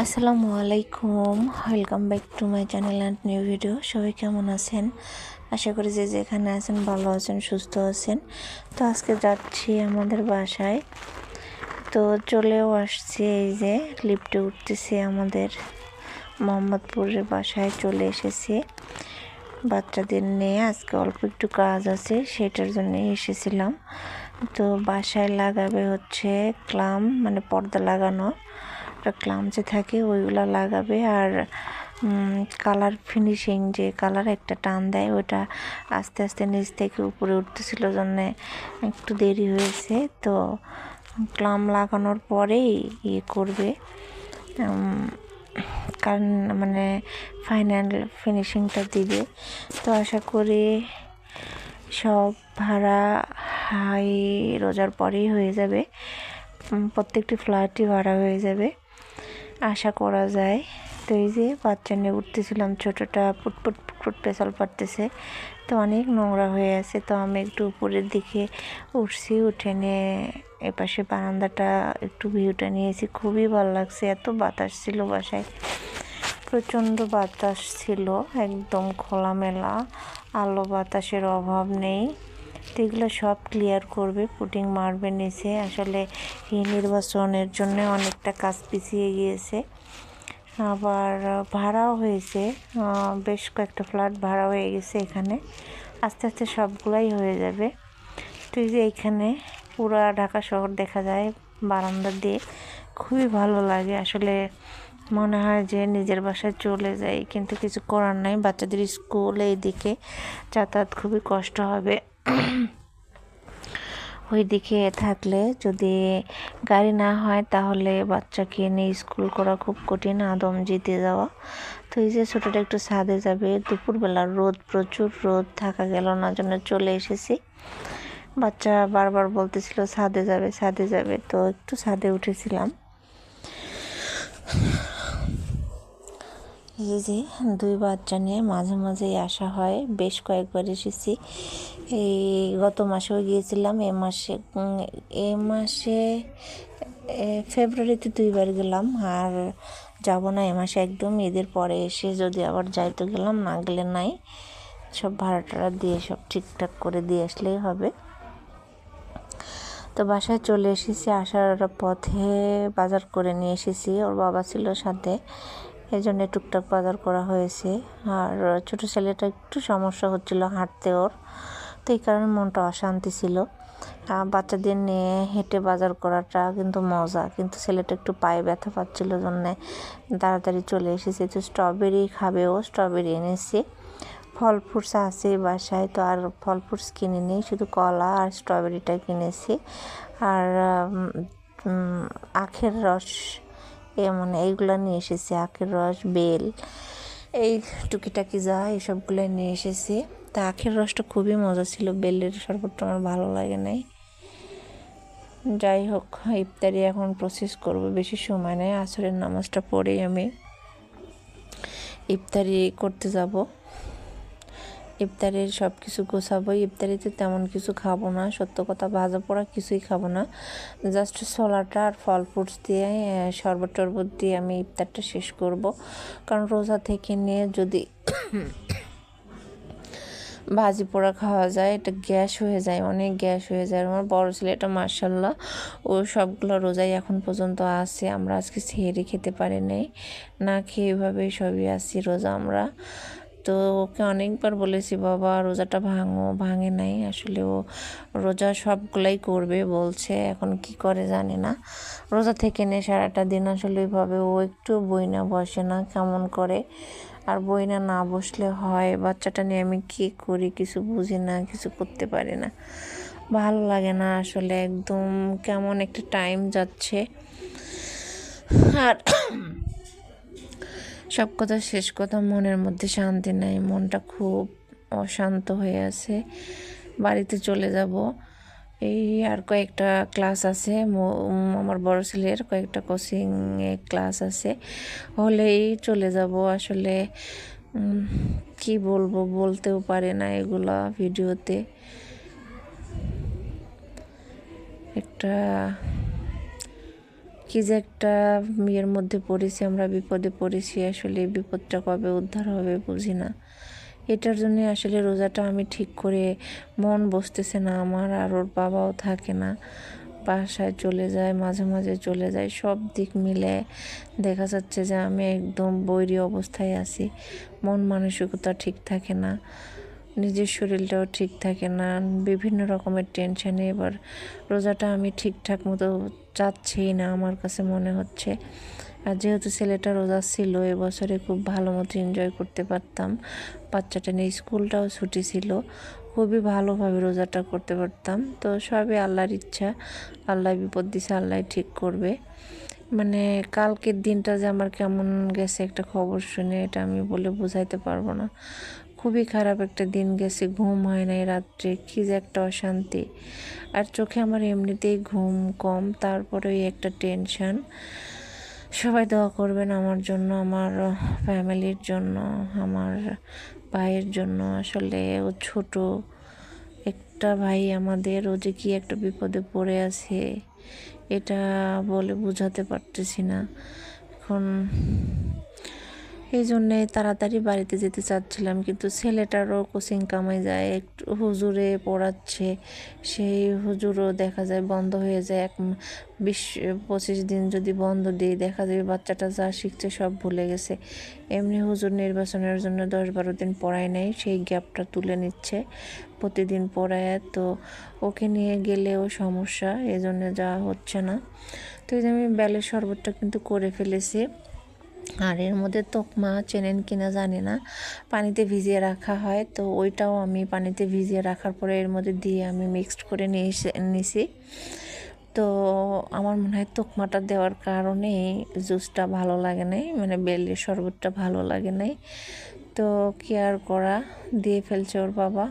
আসসালামু আলাইকুম, welcome back to my channel and new video. সবাই কেমন আছেন? আশা করি যে যেখানে আছেন ভালো আছেন, সুস্থ আছেন। তো আজকে যাচ্ছি আমাদের বাসায়। তো চলেও আসছি, এই যে লিফটে উঠতেছি, আমাদের মোহাম্মদপুরের বাসায় চলে এসেছি বাচ্চাদের নিয়ে। আজকে অল্প একটু কাজ আছে, সেটার জন্য এসেছিলাম। তো বাসায় লাগাবে হচ্ছে ক্লাম, মানে পর্দা লাগানো ক্লাম যে থাকে ওইগুলো লাগাবে। আর কালার ফিনিশিং, যে কালার একটা টান দেয়, ওটা আস্তে আস্তে নিচ থেকে উপরে উঠতেছিল, জন্যে একটু দেরি হয়েছে। তো ক্লাম লাগানোর পরেই করবে, কারণ মানে ফাইনাল ফিনিশিংটা দিবে। তো আশা করি সব ভাড়া হাই রোজার পরেই হয়ে যাবে, প্রত্যেকটি ফ্ল্যাটই ভাড়া হয়ে যাবে আশা করা যায়। তো এই যে বাচ্চা নিয়ে উঠতেছিলাম, ছোটোটা পুটপুট পুটপুট পেছাল পাড়তেছে, তো অনেক নোংরা হয়ে আছে। তো আমি একটু উপরের দিকে উঠছি, উঠে নিয়ে এপাশে বারান্দাটা একটু ভিউটা নিয়েছি, খুবই ভালো লাগছে। এত বাতাস ছিল বাসায়, প্রচণ্ড বাতাস ছিল, একদম খোলামেলা, আলো বাতাসের অভাব নেই। তো এগুলো সব ক্লিয়ার করবে, পুটিং মারবে নিচে। আসলে এই নির্বাচনের জন্য অনেকটা কাজ পিছিয়ে গিয়েছে, আবার ভাড়াও হয়েছে, বেশ কয়েকটা ফ্ল্যাট ভাড়া হয়ে গেছে এখানে। আস্তে আস্তে সবগুলাই হয়ে যাবে। তো এই যে এইখানে পুরা ঢাকা শহর দেখা যায় বারান্দা দিয়ে, খুবই ভালো লাগে। আসলে মনে হয় যে নিজের বাসায় চলে যাই, কিন্তু কিছু করার নাই, বাচ্চাদের স্কুল এইদিকে যাতায়াত খুবই কষ্ট হবে। ওই দিকে থাকলে যদি গাড়ি না হয় তাহলে বাচ্চাকে নিয়ে স্কুল করা খুব কঠিন, আদম জিতে যাওয়া। তো এই যে ছোটোটা একটু ছাদে যাবে, দুপুরবেলা রোদ, প্রচুর রোদ, থাকা গেল না, জন্য চলে এসেছি। বাচ্চা বারবার বলতেছিল ছাদে যাবে ছাদে যাবে, তো একটু ছাদে উঠেছিলাম। এই যে দুই বাচ্চা নিয়ে মাঝে মাঝেই আসা হয়, বেশ কয়েকবার এসেছি। এই গত মাসেও গিয়েছিলাম, এ মাসে ফেব্রুয়ারিতে 2বার গেলাম, আর যাব না এ মাসে একদম। ঈদের পরে এসে যদি আবার যাই তো গেলাম, না গেলে নাই। সব ভাড়া টাড়া দিয়ে সব ঠিকঠাক করে দিয়ে আসলেই হবে। তো বাসায় চলে এসেছি, আসার পথে বাজার করে নিয়ে এসেছি, ওর বাবা ছিল সাথে, এই জন্য টুকটাক বাজার করা হয়েছে। আর ছোটো ছেলেটা একটু সমস্যা হচ্ছিল হাঁটতে ওর, তো এই কারণে মনটা অশান্তি ছিল। বাচ্চাদের নিয়ে হেঁটে বাজার করাটা কিন্তু মজা, কিন্তু ছেলেটা একটু পায়ে ব্যথা পাচ্ছিল, জন্যে তাড়াতাড়ি চলে এসেছি। তো স্ট্রবেরি খাবে ও, স্ট্রবেরি এনেছি। ফল ফ্রুটস আছে বাসায়, তো আর ফল ফ্রুটস কিনিনি, শুধু কলা আর স্ট্রবেরিটা কিনেছি। আর আখের রস, মানে এইগুলো নিয়ে এসেছি, আখের রস, বেল, এই টুকিটাকি যা এইসবগুলো নিয়ে এসেছি। তা আখের রসটা খুবই মজা ছিল, বেলের শরবতটা আমার ভালো লাগে নাই। যাই হোক, ইফতারি এখন প্রসেস করব, বেশি সময় নেই, আসরের নামাজটা পড়েই আমি ইফতারি করতে যাব। ইফতারির সব কিছু গোছাবো। ইফতারিতে তেমন কিছু খাবো না, সত্য কথা, ভাজা পোড়া কিছুই খাবো না, জাস্ট ছোলাটা আর ফল ফ্রুটস দিয়ে, শরবত টরবত দিয়ে আমি ইফতারটা শেষ করব। কারণ রোজা থেকে নিয়ে যদি ভাজি পোড়া খাওয়া যায়, এটা গ্যাস হয়ে যায়, অনেক গ্যাস হয়ে যায়। আমার বড় ছেলেটা মাশাল্লাহ, ও সবগুলো রোজাই এখন পর্যন্ত আছে। আমরা আজকে সেহরি খেতে পারি নাই, না খেয়ে এভাবে সবই আছি রোজা আমরা। তো ওকে অনেকবার বলেছি, বাবা রোজাটা ভাঙো, ভাঙে নাই। আসলে ও রোজা সবগুলাই করবে বলছে, এখন কি করে জানি না। রোজা থেকে নিয়ে সারাটা দিন আসলে ওইভাবে ও একটু বই না বসে না, কেমন করে। আর বই না বসলে হয়, বাচ্চাটা নিয়ে আমি কী করি কিছু বুঝি না, কিছু করতে পারি না, ভালো লাগে না আসলে, একদম কেমন একটা টাইম যাচ্ছে। আর সব কথা শেষ কথা, মনের মধ্যে শান্তি নাই, মনটা খুব অশান্ত হয়ে আছে। বাড়িতে চলে যাব, এই আর কয়েকটা ক্লাস আছে, আমার বড় ছেলের কয়েকটা কোচিংয়ে ক্লাস আছে, হলেই চলে যাব। আসলে কি বলবো, বলতেও পারে না এগুলা ভিডিওতে। একটা কি যে একটা ইয়ের মধ্যে পড়েছি, আমরা বিপদে পড়েছি। আসলে এই বিপদটা কবে উদ্ধার হবে বুঝি না। এটার জন্য আসলে রোজাটা আমি ঠিক করে মন বসতেছে না আমার। আর ওর বাবাও থাকে না, বাসায় চলে যায়, মাঝে মাঝে চলে যায়। সব দিক মিলে দেখা যাচ্ছে যে আমি একদম বৈরী অবস্থায় আছি। মন মানসিকতা ঠিক থাকে না, নিজের শরীরটাও ঠিক থাকে না, বিভিন্ন রকমের টেনশানে। এবার রোজাটা আমি ঠিকঠাক মতো যাচ্ছেই না আমার কাছে মনে হচ্ছে। আর যেহেতু ছেলেটা রোজা ছিল, এবছরে খুব ভালো মতো এনজয় করতে পারতাম। বাচ্চাটা নিয়ে স্কুলটাও ছুটি ছিল, খুবই ভালোভাবে রোজাটা করতে পারতাম। তো সবই আল্লাহর ইচ্ছা, আল্লাহ বিপদ দিছে, আল্লাহ ঠিক করবে। মানে কালকের দিনটা যে আমার কেমন গেছে একটা খবর শুনে, এটা আমি বলে বোঝাইতে পারবো না। খুবই খারাপ একটা দিন গেছে, ঘুম হয় নাই রাত্রে, কী যে একটা অশান্তি। আর চোখে আমার এমনিতেই ঘুম কম, তারপরে একটা টেনশান। সবাই দোয়া করবেন আমার জন্য, আমার ফ্যামিলির জন্য, আমার ভাইয়ের জন্য। আসলে ও ছোট একটা ভাই আমাদের, ও যে কি একটা বিপদে পড়ে আছে এটা বলে বোঝাতে পারতেছি না এখন। এই জন্যে তাড়াতাড়ি বাড়িতে যেতে চাচ্ছিলাম, কিন্তু ছেলেটারও কোচিং কামাই যায়, একটু হুজুরে পড়াচ্ছে, সেই হুজুরও দেখা যায় বন্ধ হয়ে যায়। 20-25 দিন যদি বন্ধ দিই, দেখা যায় বাচ্চাটা যা শিখছে সব ভুলে গেছে। এমনি হুজুর নির্বাচনের জন্য 10-12 দিন পড়ায় নেয়, সেই গ্যাপটা তুলে নিচ্ছে প্রতিদিন পড়ায়। তো ওকে নিয়ে গেলেও সমস্যা, এই জন্য যাওয়া হচ্ছে না। তো এই যে আমি বেলের শরবতটা কিন্তু করে ফেলেছি। আর এর মধ্যে তোকমা চেনেন কিনা জানি না, পানিতে ভিজিয়ে রাখা হয়। তো ওইটাও আমি পানিতে ভিজিয়ে রাখার পরে এর মধ্যে দিয়ে আমি মিক্সড করে নিছি। তো আমার মনে হয় তোকমাটা দেওয়ার কারণে জুসটা ভালো লাগে নাই, মানে বেলের শরবতটা ভালো লাগে নাই। তো কি আর করা, দিয়ে ফেলছে ওর বাবা।